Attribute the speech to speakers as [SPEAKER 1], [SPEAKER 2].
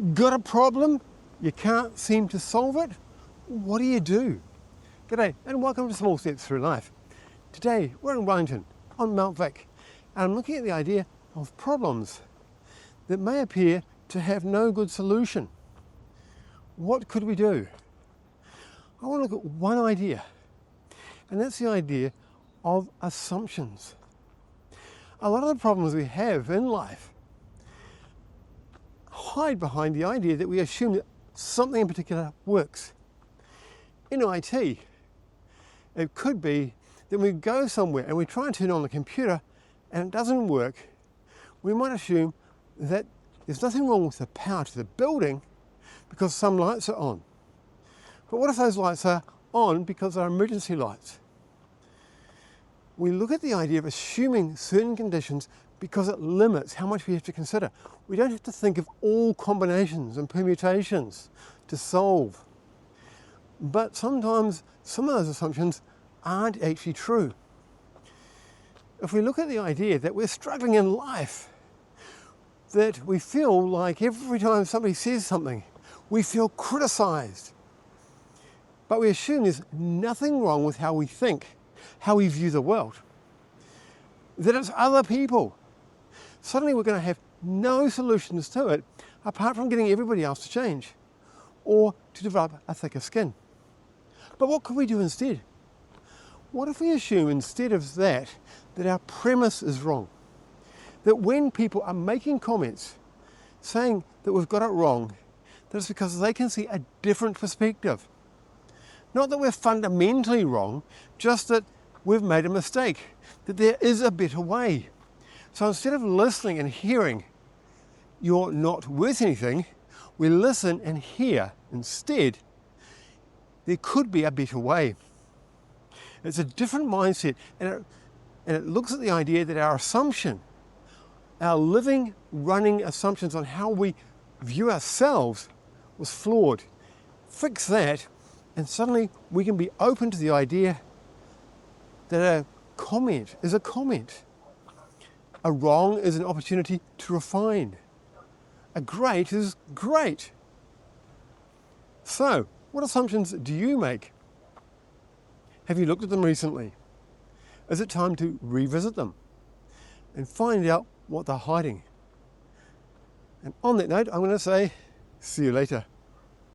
[SPEAKER 1] Got a problem? You can't seem to solve it? What do you do? G'day and welcome to Small Steps Through Life. Today we're in Wellington on Mount Vic and I'm looking at the idea of problems that may appear to have no good solution. What could we do? I want to look at one idea, and that's the idea of assumptions. A lot of the problems we have in life hide behind the idea that we assume that something in particular works. In IT, it could be that we go somewhere and we try and turn on the computer and it doesn't work. We might assume that there's nothing wrong with the power to the building because some lights are on. But what if those lights are on because they're emergency lights? We look at the idea of assuming certain conditions because it limits how much we have to consider. We don't have to think of all combinations and permutations to solve. But sometimes some of those assumptions aren't actually true. If we look at the idea that we're struggling in life, that we feel like every time somebody says something, we feel criticized. But we assume there's nothing wrong with how we think, how we view the world, that it's other people. Suddenly we're going to have no solutions to it apart from getting everybody else to change or to develop a thicker skin. But what could we do instead? What if we assume instead of that our premise is wrong? That when people are making comments saying that we've got it wrong, that it's because they can see a different perspective. Not that we're fundamentally wrong, just that we've made a mistake, that there is a better way. So instead of listening and hearing, you're not worth anything, we listen and hear instead, there could be a better way. It's a different mindset, and it looks at the idea that our assumption, our living, running assumptions on how we view ourselves was flawed. Fix that, and suddenly we can be open to the idea that a comment is a comment. A wrong is an opportunity to refine. A great is great. So, what assumptions do you make? Have you looked at them recently? Is it time to revisit them and find out what they're hiding? And on that note, I'm going to say, see you later.